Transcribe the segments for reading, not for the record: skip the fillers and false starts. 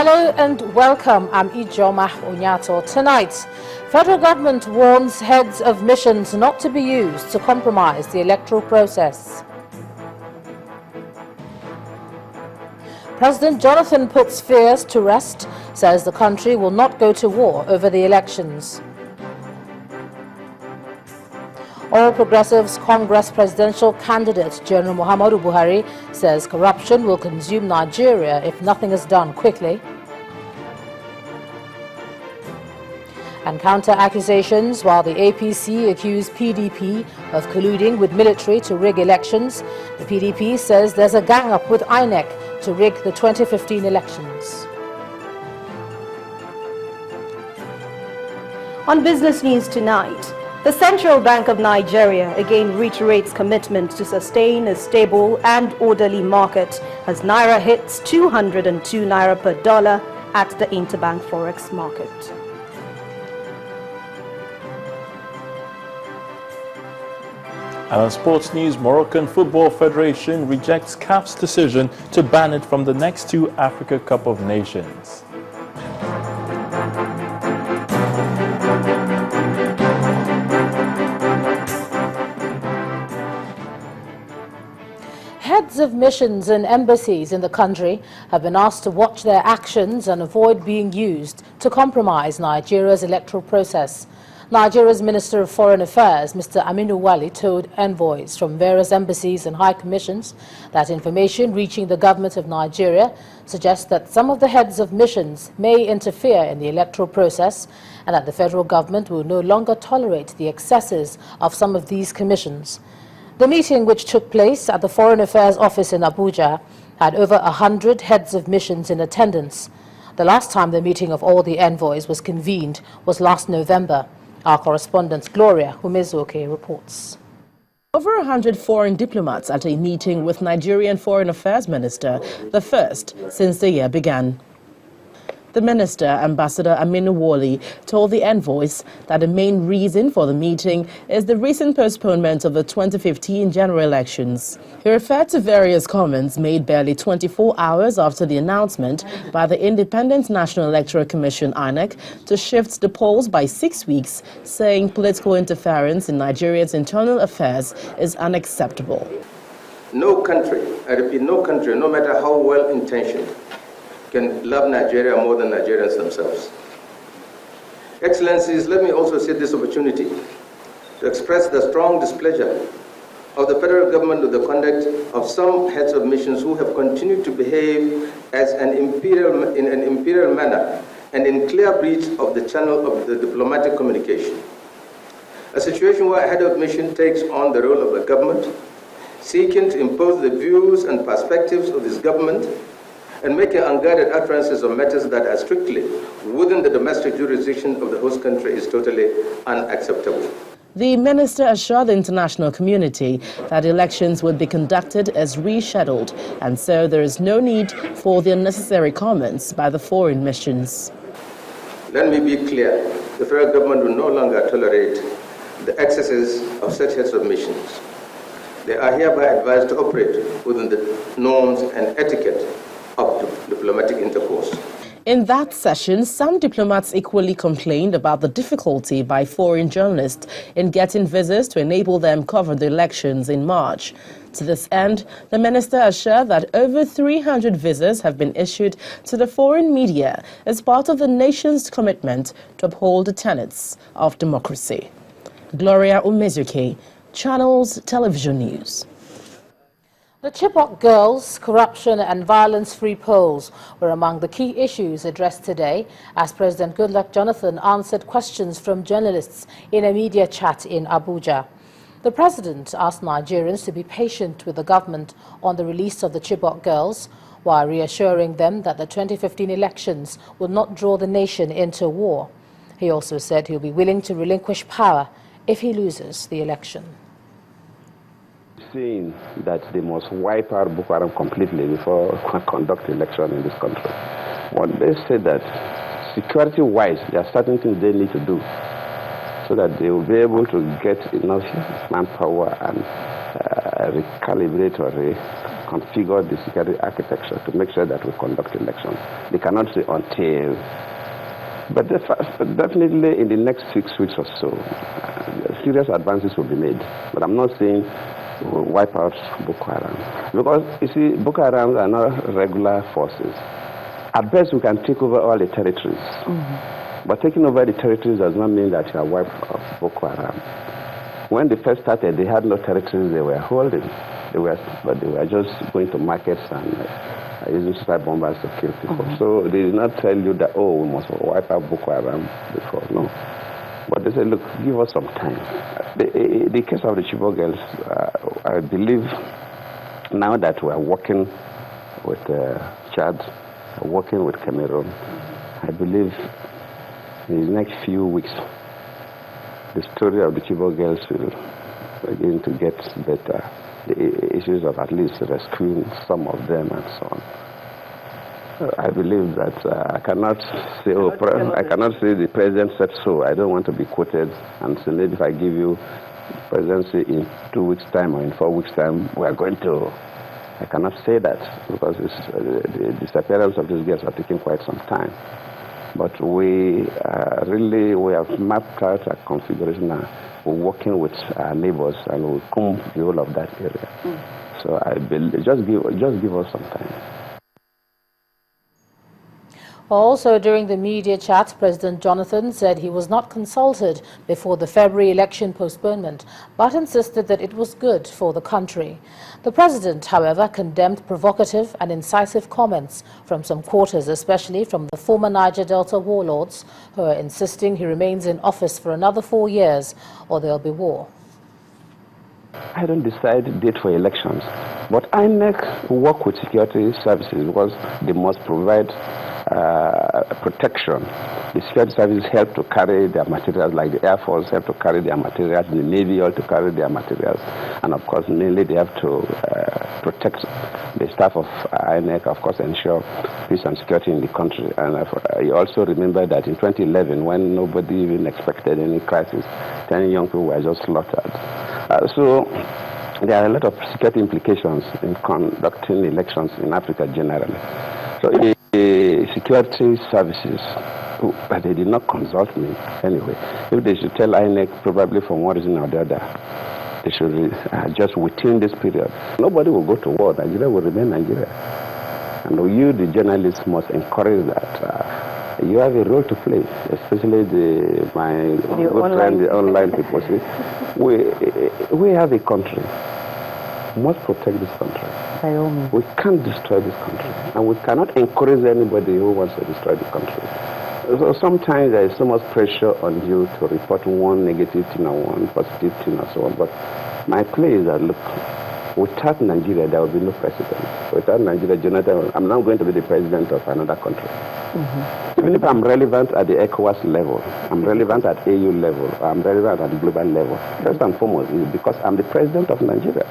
Hello and welcome. I'm Ijoma Onyato. Tonight, federal government warns heads of missions not to be used to compromise the electoral process. President Jonathan puts fears to rest, says the country will not go to war over the elections. All Progressives Congress presidential candidate General Muhammadu Buhari says corruption will consume Nigeria if nothing is done quickly. And counter-accusations while the APC accused PDP of colluding with military to rig elections. The PDP says there's a gang-up with INEC to rig the 2015 elections. On business news tonight, the Central Bank of Nigeria again reiterates commitment to sustain a stable and orderly market as Naira hits 202 Naira per dollar at the interbank forex market. And on sports news, Moroccan Football Federation rejects CAF's decision to ban it from the next two Africa Cup of Nations. Heads of missions and embassies in the country have been asked to watch their actions and avoid being used to compromise Nigeria's electoral process. Nigeria's Minister of Foreign Affairs, Mr. Aminu Wali, told envoys from various embassies and high commissions that information reaching the government of Nigeria suggests that some of the heads of missions may interfere in the electoral process and that the federal government will no longer tolerate the excesses of some of these commissions. The meeting, which took place at the Foreign Affairs Office in Abuja, had over 100 heads of missions in attendance. The last time the meeting of all the envoys was convened was last November. Our correspondent Gloria Umezuoke reports. Over 100 foreign diplomats at a meeting with Nigerian Foreign Affairs Minister, the first since the year began. The minister, Ambassador Aminu Wali, told the envoys that the main reason for the meeting is the recent postponement of the 2015 general elections. He referred to various comments made barely 24 hours after the announcement by the Independent National Electoral Commission (INEC) to shift the polls by 6 weeks, saying political interference in Nigeria's internal affairs is unacceptable. No country, I repeat, no country, no matter how well-intentioned, can love Nigeria more than Nigerians themselves. Excellencies, let me also take this opportunity to express the strong displeasure of the federal government with the conduct of some heads of missions who have continued to behave as in an imperial manner and in clear breach of the channel of the diplomatic communication. A situation where a head of mission takes on the role of a government, seeking to impose the views and perspectives of his government and making unguarded utterances on matters that are strictly within the domestic jurisdiction of the host country is totally unacceptable. The minister assured the international community that elections would be conducted as rescheduled, and so there is no need for the unnecessary comments by the foreign missions. Let me be clear, the federal government will no longer tolerate the excesses of such heads of missions. They are hereby advised to operate within the norms and etiquette of diplomatic intercourse. In that session, some diplomats equally complained about the difficulty by foreign journalists in getting visas to enable them cover the elections in March. To this end, the minister assured that over 300 visas have been issued to the foreign media as part of the nation's commitment to uphold the tenets of democracy. Gloria Umezuoke, Channels Television News. The Chibok girls, corruption and violence-free polls were among the key issues addressed today as President Goodluck Jonathan answered questions from journalists in a media chat in Abuja. The president asked Nigerians to be patient with the government on the release of the Chibok girls, while reassuring them that the 2015 elections will not draw the nation into war. He also said he'll be willing to relinquish power if he loses the election. Saying that they must wipe out Boko Haram completely before conduct election in this country. Well, they say that security-wise, there are certain things they need to do so that they will be able to get enough manpower and recalibrate or configure the security architecture to make sure that we conduct elections. They cannot say until. But definitely in the next 6 weeks or so, serious advances will be made. But I'm not saying we'll wipe out Boko Haram. Because, you see, Boko Haram are not regular forces. At best, we can take over all the territories. But taking over the territories does not mean that you are wiped off Boko Haram. When they first started, they had no territories they were holding. But they were just going to markets and using suicide bombers to kill people. So they did not tell you that, oh, we must wipe out Boko Haram before. No. But they said, look, give us some time. The case of the Chibok girls, I believe now that we are working with Chad, working with Cameroon, I believe in the next few weeks, the story of the Chibok girls will begin to get better. The issues of at least rescuing some of them and so on. I believe that I cannot say, I cannot say the president said so. I don't want to be quoted and say maybe if I give you presidency in 2 weeks' time or in 4 weeks' time, we are going to. I cannot say that because the disappearance of these girls are taking quite some time. But we have mapped out a configuration now. We're working with our neighbors and we'll comb the whole of that area. So I believe just give us some time. Also, during the media chat, President Jonathan said he was not consulted before the February election postponement, but insisted that it was good for the country. The president, however, condemned provocative and incisive comments from some quarters, especially from the former Niger Delta warlords, who are insisting he remains in office for another 4 years or there'll be war. I don't decide the date for elections, but INEC work with security services because they must provide protection. The security services help to carry their materials, like the Air Force help to carry their materials, the Navy help to carry their materials, and of course, mainly they have to protect the staff of INEC, of course, ensure peace and security in the country. And you also remember that in 2011, when nobody even expected any crisis, 10 young people were just slaughtered. So there are a lot of security implications in conducting elections in Africa generally. So the security services, but they did not consult me anyway. If they should tell INEC, probably for one reason or the other, they should just within this period. Nobody will go to war. Nigeria will remain Nigeria. And you, the journalists, must encourage that. You have a role to play, especially the online people. See, we have a country. We must protect this country. By all means. We can't destroy this country, and we cannot encourage anybody who wants to destroy the country. So sometimes there is so much pressure on you to report one negative thing or one positive thing or so on. But my play is that, look, without Nigeria, there will be no president. Without Nigeria, Jonathan, I'm not going to be the president of another country. Even if I'm relevant at the ECOWAS level, I'm relevant at AU level, I'm relevant at the global level, first and foremost is because I'm the president of Nigeria.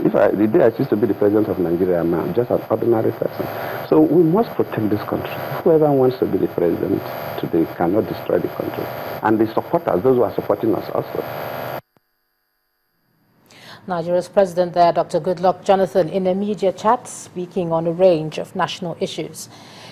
The day I choose to be the president of Nigeria, I'm just an ordinary person. So we must protect this country. Whoever wants to be the president today cannot destroy the country. And the supporters, those who are supporting us also. Nigeria's president there, Dr. Goodluck Jonathan, in a media chat speaking on a range of national issues.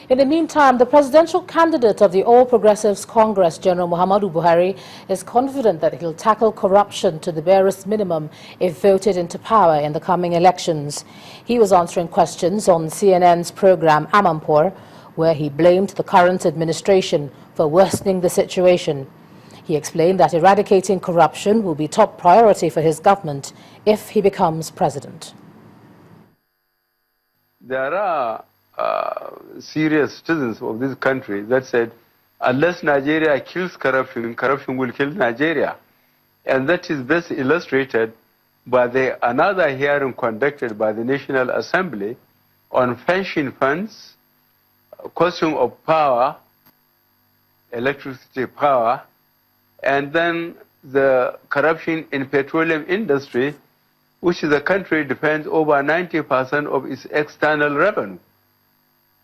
In the meantime, the presidential candidate of the All Progressives Congress, General Muhammadu Buhari, is confident that he'll tackle corruption to the barest minimum if voted into power in the coming elections. He was answering questions on CNN's program Amampur, where he blamed the current administration for worsening the situation. He explained that eradicating corruption will be top priority for his government if he becomes president. There are serious citizens of this country that said, unless Nigeria kills corruption, corruption will kill Nigeria. And that is best illustrated by another hearing conducted by the National Assembly on pension funds, question of power, electricity power, and then the corruption in petroleum industry, which the country depends over 90% of its external revenue.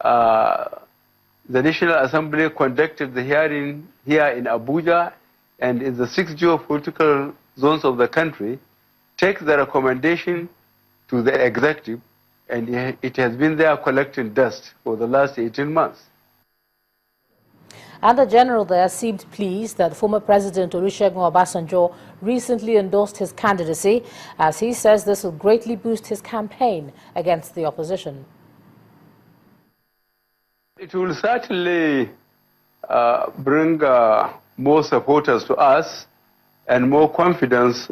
The National Assembly conducted the hearing here in Abuja and in the 6 geopolitical zones of the country, take the recommendation to the executive and it has been there collecting dust for the last 18 months. And the general there seemed pleased that former President Olusegun Obasanjo recently endorsed his candidacy, as he says this will greatly boost his campaign against the opposition. It will certainly bring more supporters to us and more confidence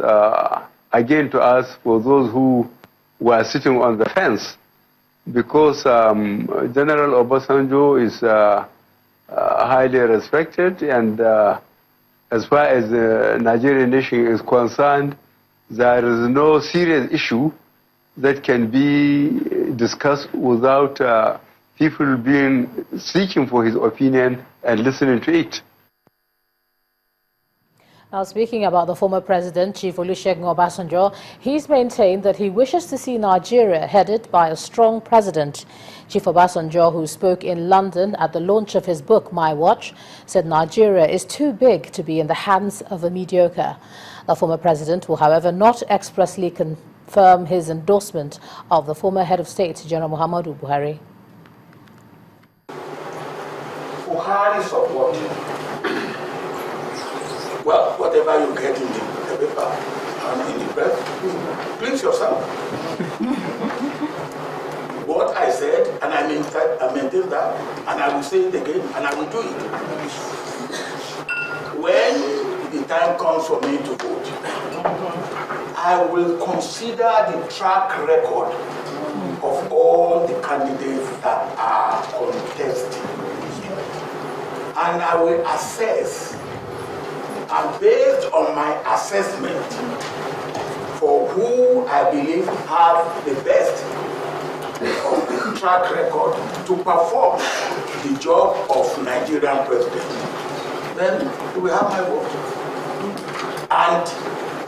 again to us for those who were sitting on the fence, because General Obasanjo is highly respected, and as far as the Nigerian nation is concerned, there is no serious issue that can be discussed without people being seeking for his opinion and listening to it. Now, speaking about the former president, Chief Olusegun Obasanjo, he's maintained that he wishes to see Nigeria headed by a strong president. Chief Obasanjo, who spoke in London at the launch of his book, My Watch, said Nigeria is too big to be in the hands of a mediocre. The former president will, however, not expressly confirm his endorsement of the former head of state, General Muhammadu Buhari. Buhari supported. Well, whatever you get in the paper and in the press, please yourself. What I said, and I maintain that, and I will say it again, and I will do it. When the time comes for me to vote, I will consider the track record of all the candidates that are contesting. And I will assess, and based on my assessment for who I believe have the best track record to perform the job of Nigerian president, then you will have my vote. And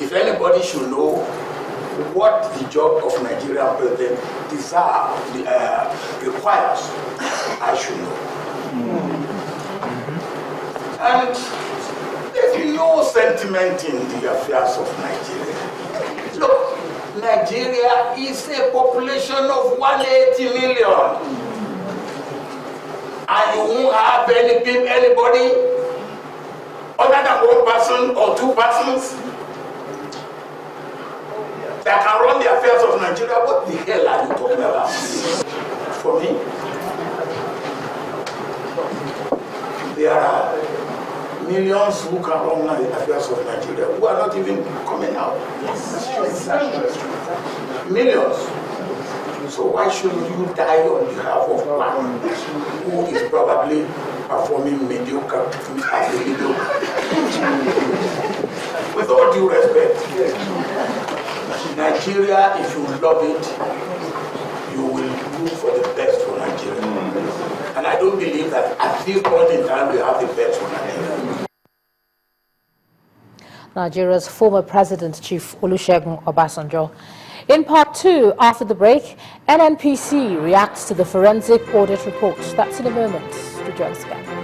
if anybody should know what the job of Nigerian president requires, I should know. And there's no sentiment in the affairs of Nigeria. Look, Nigeria is a population of 180 million. And you won't have anybody other than one person or two persons that can run the affairs of Nigeria. What the hell are you talking about? For me, there are millions who can run the affairs of Nigeria who are not even coming out. Yes. Millions. So why should you die on behalf of one who is probably performing mediocre? With all due respect, Nigeria, if you love it, you will do for the best for Nigeria. And I don't believe that at this point in time we have the best for Nigeria. Nigeria's former president, Chief Olusegun Obasanjo. In part two, after the break, NNPC reacts to the forensic audit report. That's in a moment. Do join us again.